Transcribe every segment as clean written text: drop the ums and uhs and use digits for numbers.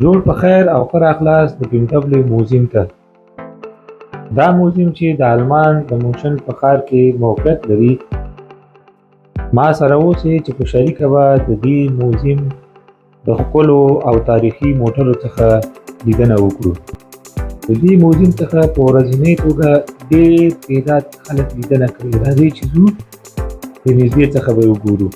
جوړ په خیر او ښه راغلاست د BMW موزیم ته. دا موزیم چې د آلمان د مونشن په ښار کې موقعیت لري. ما سره اوسئ چې په شریکه به د دې موزیم د ښکلو او تاریخي موټرو څخه لیدنه وکړو. د دې موزیم څخه په ورځنۍ توګه ډېر تعداد خلک لیدنه کوي. راځئ چې ځو د نږدې څخه به یې وګورو.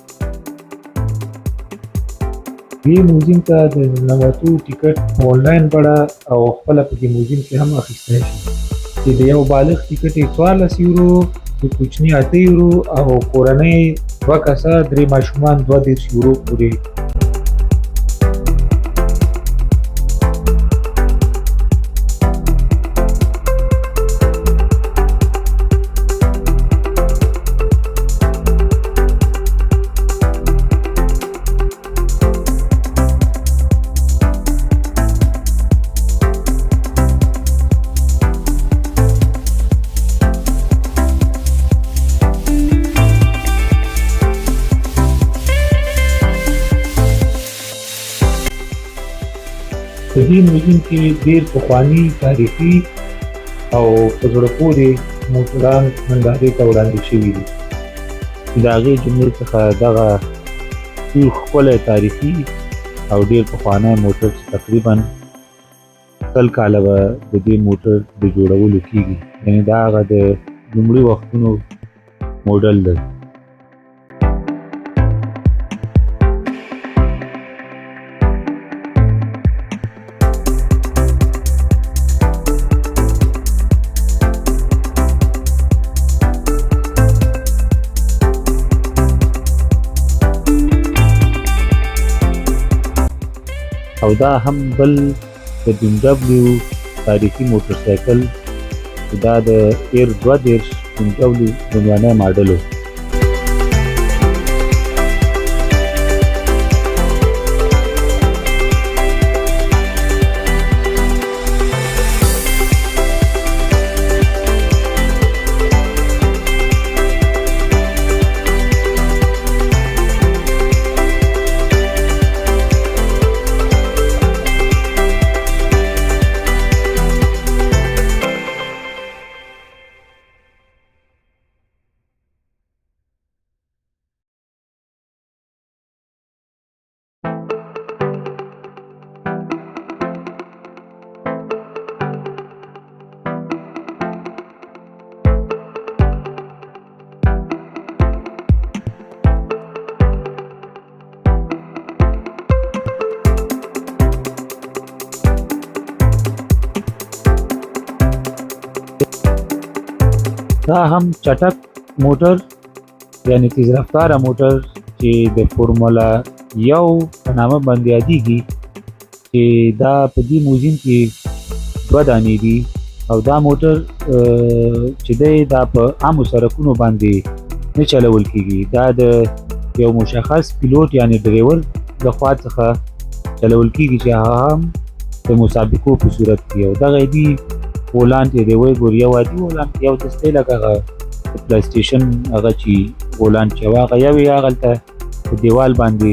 دې موزیم ته د ننوتو ټیکټ په آنلاین بڼه او خپله په دې موزیم کې هم اخیستی شي چې د یو بالغ ټیکټ یې 14 یورو، د کوچني 8 یورو او کورنۍ 2 کسه 3 ماشومان 32 یورو پورې. په دې موزیم کې ډېر پخواني تاریخي او په زړه پورې موټران نندارې ته وړاندې شوي دي. د هغې جملې څخه دغه ډېر ښکلی تاریخي او ډېر پخوانی موټر چې تقریبا 100 کاله به د دې موټر د جوړولو کېږي، یعنې دا هغه د لومړي وختونو موډل دی. او دا هم بل د BMW تاریخي موټر سایکل چې دا د ایر 22 BMW لومړنی ماډل و. دا هم چټک موټر یعنی تیز رفتاره موټر چې د فورمولا 1 په نامه باندې یادیږي، چې دا په دې موزیم کې 2 دانې دي. او دا موټر چې دی دا په عامو سړکونو باندې نه چلول کېږي، دا د یو مشخص پیلوټ یعنی ډریور د خوا څخه چلول کېږي چې هغه هم د مسابقو په صورت کې. او دغه دی ولانت دی وایي ګور یو عادي ولانت یو دستی لکه هغه پلی سټیشن هغه چې ولانت چې هغه یو یې هغلته په دیوال باندې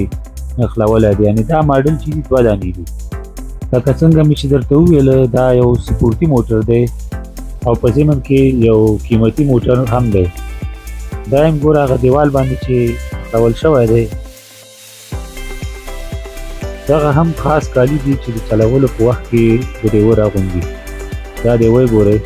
نښلولی دی. یعنې دا ماډل چې دي 2 دانې دي. لکه څنګه مې چې درته وویله دا یو سپورتي موټر دی او په ضمن کې یو قیمتي موټر هم دی. دا هم ګوره هغه دیوال باندې چې نښلول شوی دی، دغه هم خاص کالي دي چې د چلولو په وخت کې ډریور اغوندي. دا دی وایي ګورئ.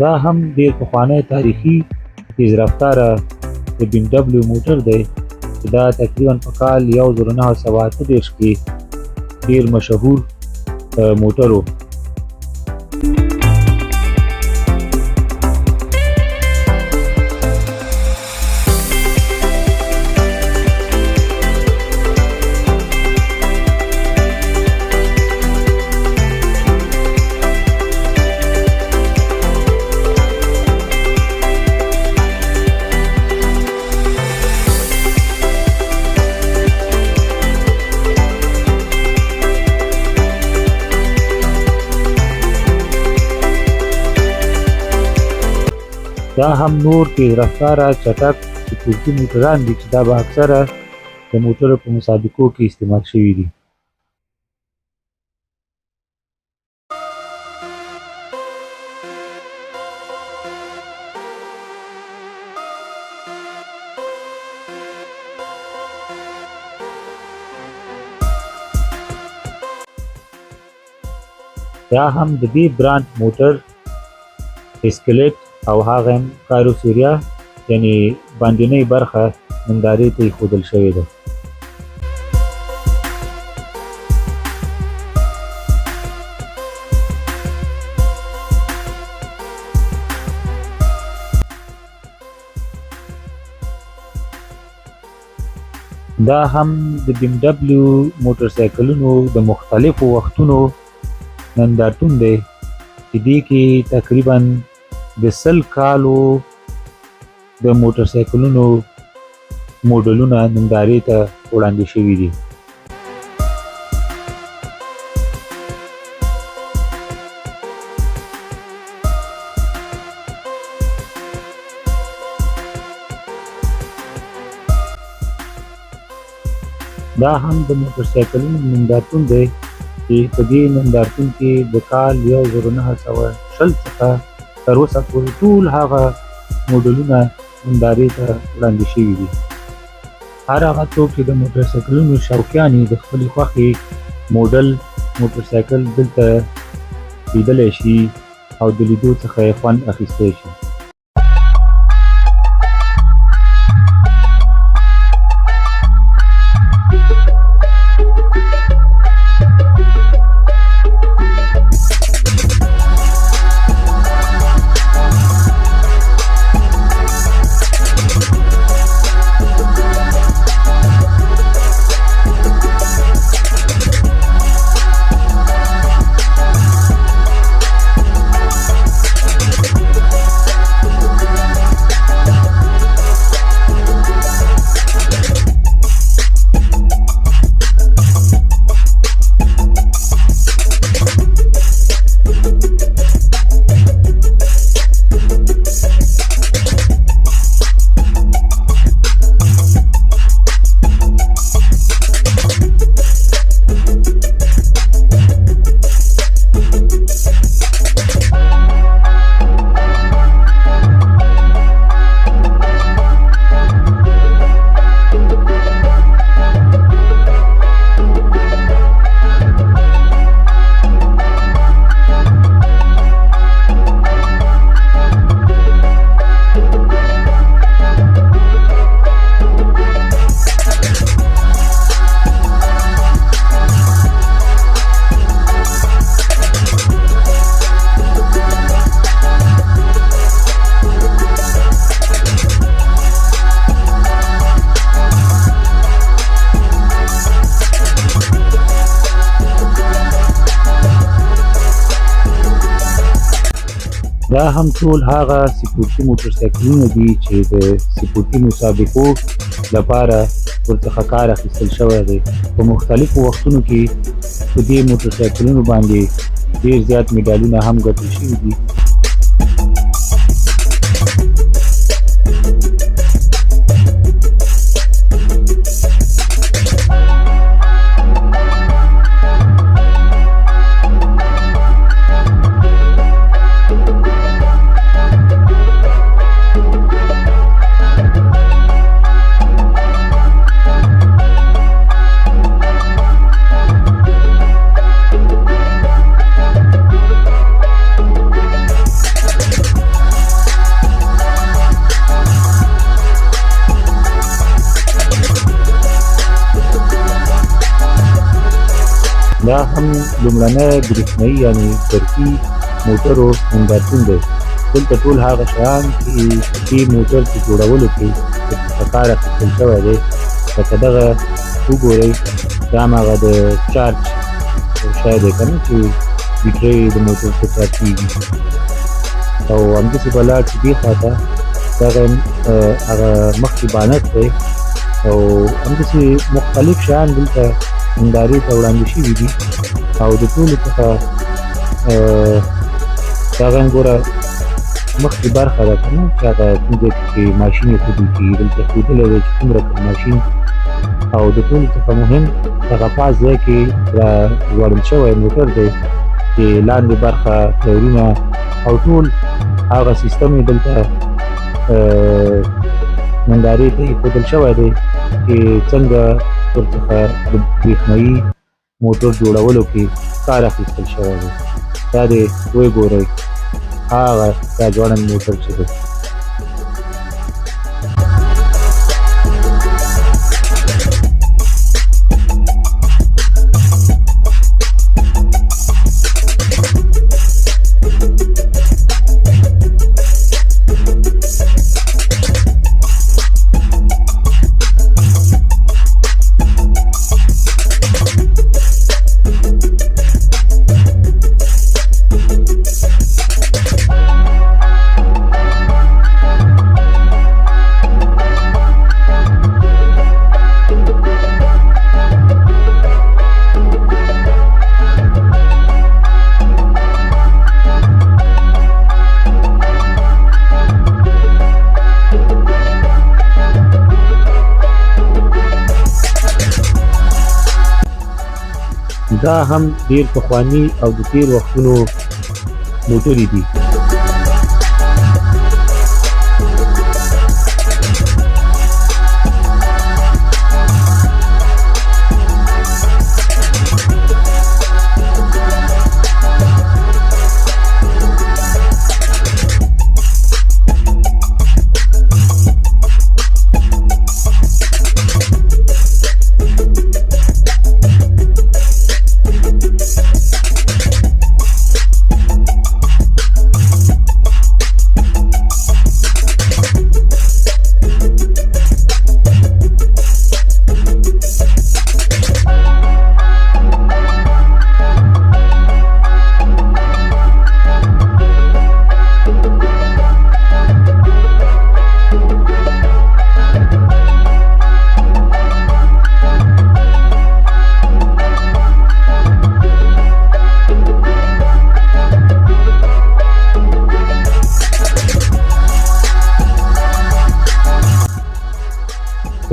دا هم ډېر پخوانی تاریخي تیز رفتاره د BMW موټر دی چې دا تقریبا په کال 1938 کې ډېر مشهور موټر و. دا هم نور تیز رفتاره چټک سپورتي موټران دي چې دا به اکثره د موټرو په مسابقو کې استعمال شوي دي. دا هم د دې برانډ موټر اسکلیټ او هغه هم کاروسریا یعنی باندنۍ برخه نندارې ته ایښودل شوې ده. دا هم د BMW موټر سایکلونو د مختلفو وختونو نندارتون دی چې دې کې تقریبا د 100 کالو د موټر سایکلونو موډلونه نندارې ته وړاندې شوي دي. دا هم د موټر سایکلونو نندارتون دی چې په دې نندارتون کې د کال 1920 څخه تر اوسه پورې ټول هغه موډلونه نندارې ته وړاندې شوي دي. هر هغه څوک چې د موټر سایکلونو شوقیان یې د خپلې خوښې موډل موټر سایکل دلته لیدلی شي او د لیدو څخه یې خوند اخیستی شي. دا هم ټول هغه سپورتي موټر سایکلونه دي چې د سپورتي مسابقو لپاره ورڅخه کار اخیستل شوی دی. په مختلفو وختونو کې په دې موټر سایکلونو باندې ډېر زیات میډالونه هم ګټل شوي دي. دا هم لومړنی برېښنایي یعنې برقي موټرو نندارتون دی. دلته ټول هغه شیان چې دې موټر په جوړولو کې ورڅخه کار اخیستل شوی دی لکه دغه وګورئ دا هماغه د چارج شی دی که نه چې بیټرۍ د موټر په چارج کېږي او همداسې به لاړ شي دې خواته دغه هغه مخکې بانټ دی او همداسې مختلف شیان دلته نندارې ته وړاندې شوي دي او د ټولو څخه دغه ګوره مخکې برخه ده که نه چې هغه کوم ځای کې چې ماشین ایښودل کېږي دلته ښودلی دی چې څومره کوم ماشین او د ټولو څخه مهم دغه پاس ځای کې راځوړل شوی موټر دی چې لاندې برخه ټایرونه او ټول هغه سیستم یې دلته نندارې ته ایښودل شوی دی چې څنګه ورڅخه د برېښنایي موټر جوړولو کې کار اخیستل شوی دی. دا دې وګورئ هغه دا ځوړند موټر چې دی. دا هم ډیر پخواني او د تیر وختونو موټرې دي.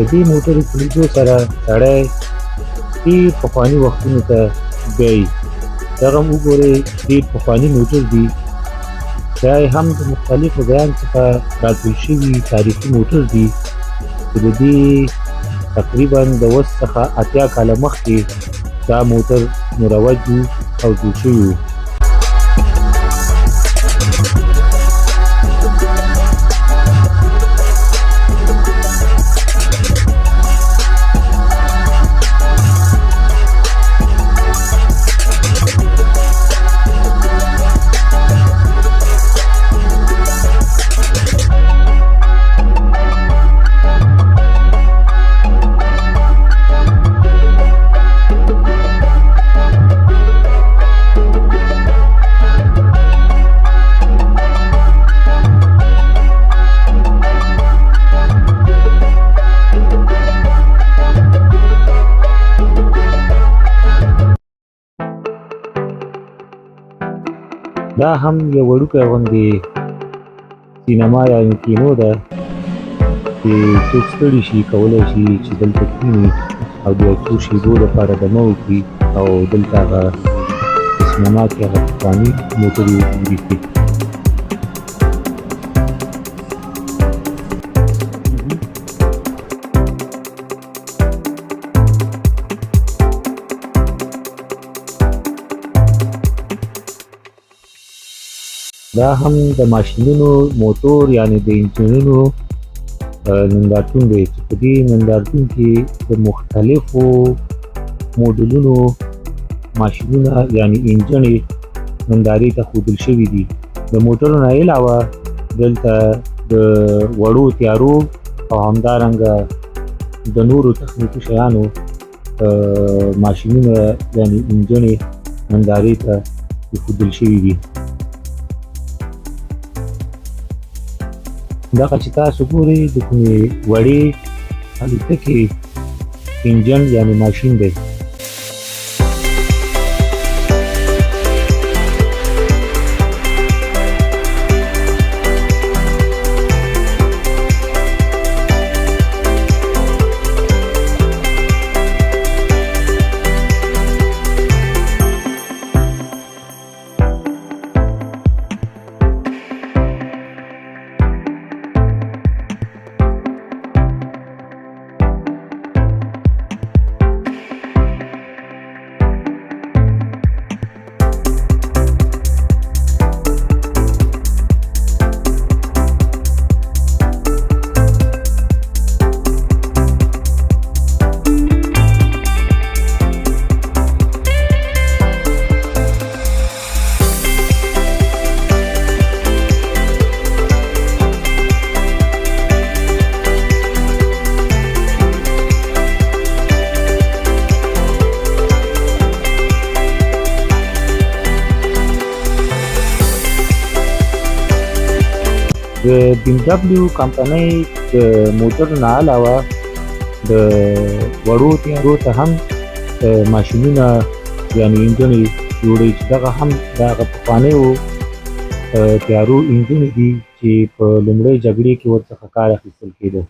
د دې موټرې په لیدو سره سړی ډېر پخواني وختونو ته بیایي. دغه هم وګورئ ډېر پخواني موټر دي. دا هم د مختلفو ځایانو څخه راټول شوي تاریخي موټر دي چې د دې تقریبا د اوس څخه 80 کاله مخکې دا موټر مروج وو او جوړ شوي وو. دا هم یو وړوکی غوندې سینما یعنې کینو ده چې څوک ستړي شي کولی شي چې دلته کښېني او د یو څو شېبو لپاره دمه وکړي او دلته هغه په سینما کې هغه پخواني موټرې ولیکي. دا هم د ماشینونو موټور یعنې د انجنونو نندارتون دی چې په دې نندارتون کې د مختلفو موډلونو ماشینونه یعنې انجنې نندارې ته ښودل شوي دي. د موټرو نه علاوه دلته د وړو تیارو او همدارنګه د نورو تخنیکي شیانو ماشینونه یعنې انجنې نندارې ته ایښودل شوي دي. دغه چې تاسو ګورئ د کومې وړې الوتکې انجن یعنې ماشین دی. د BMW کمپنۍ د موټرو نه علاوه د وړو تیارو ته هم ماشینونه یعنې انجنې جوړوي چې دغه هم د هغه پخوانیو تیارو انجنې دي چې په لومړۍ جګړې کې ورڅخه کار اخیستل کېده.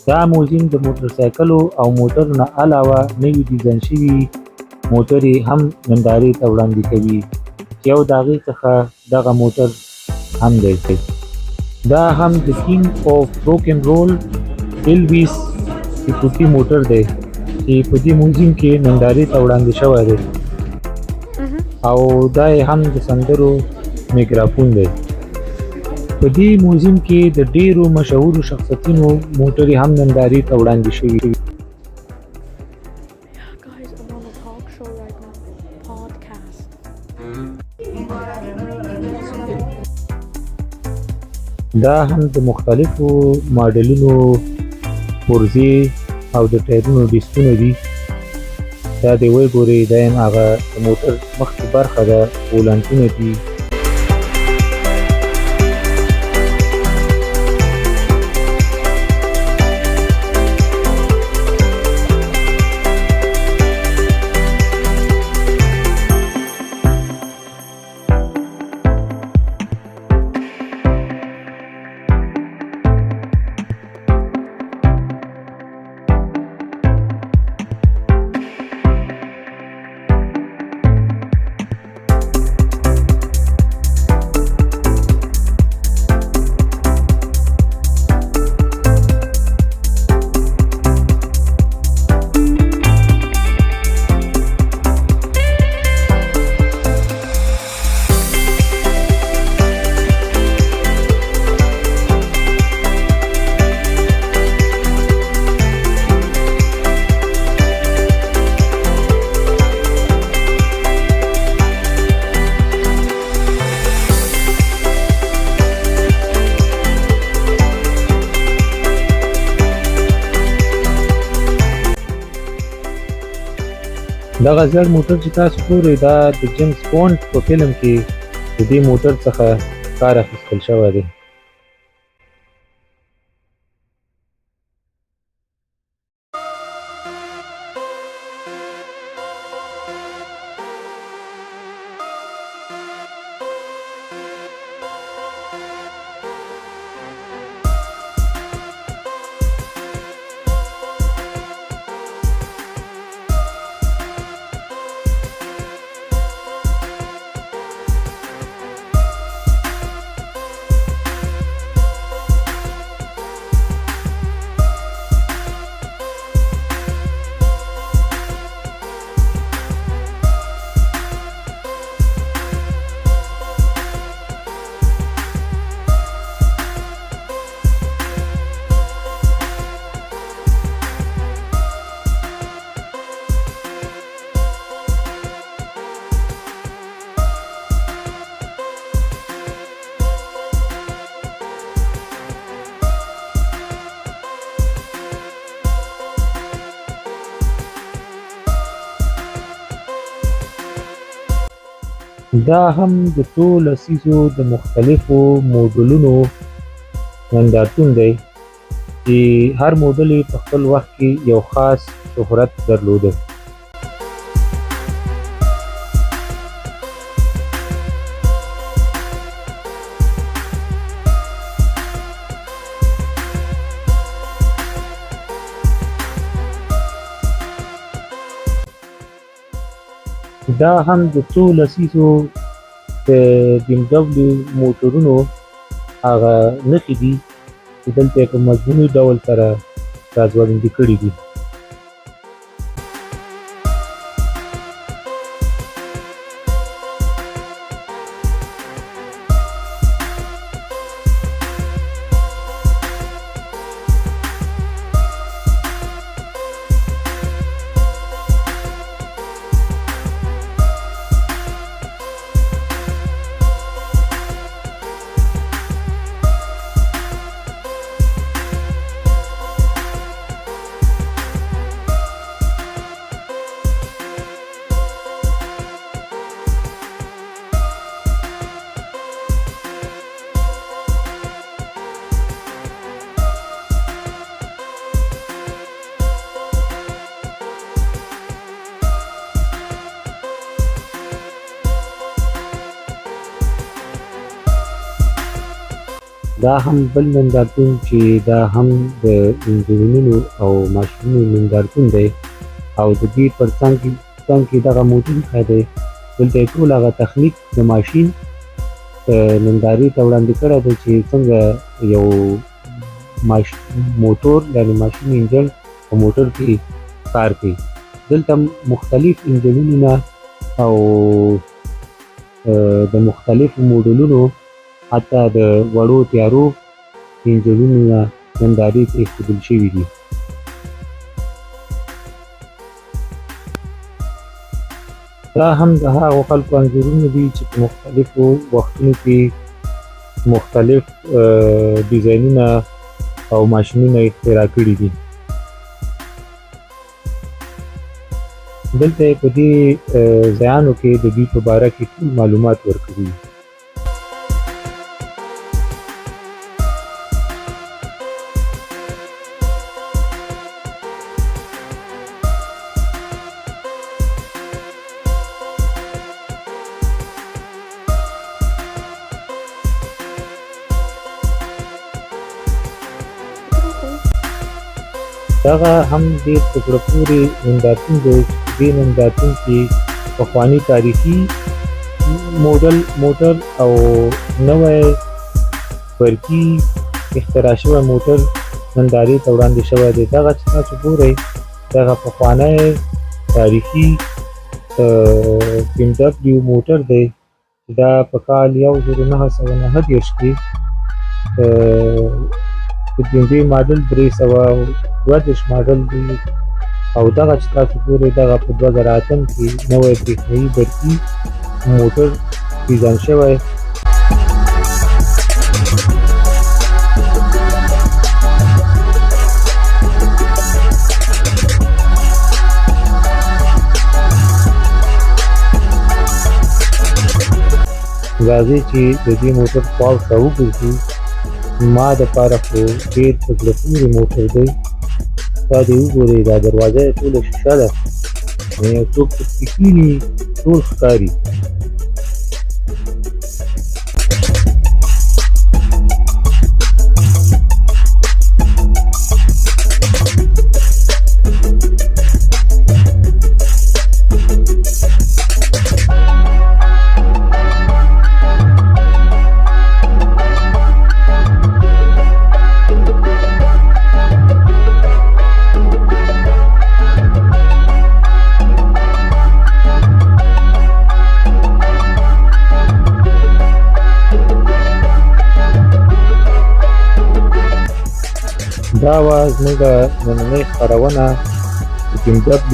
دا موزیم د موټرسایکلو او موټرو نه علاوه نوي ډیزاین شوي موټرې هم نندارې ته وړاندې کوي چې یو د هغې څخه دغه موټر هم دی. دا هم د کینګ آف روک اینډ رول ایلویس پیکوټي موټر دی چې په دې موزیم کې نندارې ته وړاندې شوی دی او دا هم د سندرو میکرافون دی. په دې موزیم کې د ډیرو مشهورو شخصیتونو موټرې هم نندارې ته وړاندې شوي. دا هم د مختلفو ماډلونو پرزې او د ټایرونو ډیسکونه دي. دا دی وګورئ، دا هم هغه د موټر مخکې برخه ده، ولانټونه دي. دغه زړ موټر چې تاسو ګورئ دا د جیمز بونډ په فلم کې د دې موټر څخه کار اخیستل شوی دی. دا هم د څو لسیزو د مختلفو موډلونو نندارتون دی چې هر موډل یې په خپل وخت کې یو خاص شهرت درلوده. دا هم د څو لسیزو د BMW موټرونو هغه نښې دي چې دلته یې په مضموني ډول سره راځوړندې کړي دي. دا هم بل نندارتون چې دا هم د انجینرونو او ماشینونو نندارتون دی او د دې پر څنګ کې دغه موټر ښه دی. دلته یې ټول هغه تخنیک د ماشین نندارې ته وړاندې کړی دی چې څنګه یو موټور یعنې ماشین انجن په موټر کې کار کوي. دلته مختلف انجنونو نه او د مختلفو موډلونو حتی د وړو تیارو انجنونو نه نندارې ته ایښودل شوي دي. دا هم د هغو خلکو انځورونه دي چې په مختلفو وختونو کې مختلف ډیزاینونه او ماشینونه اختراع کړي دي. دلته یې په دې ځایانو کې د دوی په باره کې ټول معلومات ورکړي دي. دغه هم ډېر په زړه پورې نندارتون دی چې په دې نندارتون کې پخواني تاریخي موټر او نوی برقي اختراع شوی موټر نندارې ته وړاندې شوی دی. دغه چې تاسو ګورئ دغه پخوانی تاریخي BMW موټر دی چې دا په کال 1939 کې د دې ماډل 332 ماډل دی او دغه چې تاسو ګورئ دغه په 2008 کې نوی برېښنایي برقي موټر ډیزاین شوی. راځئ چې د دې موټر خواوشا وګرځو. ما دپاره خو ډېر په زړه پورې موټر دی. دا دې وګورئ دا دروازه یې ټوله شیشه ده، یو څوک پکې کښېني ټول ښکاري. دا وه زموږ نننۍ خپرونه د BMW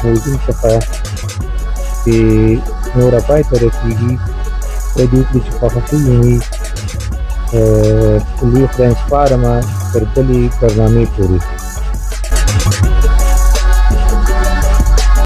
موضوع څخه چې نوره پای ته رسېږي. خدای دې وکړي چې خوښه شوي وي. لوی خدای سپارمه تر بلې برنامې پورې.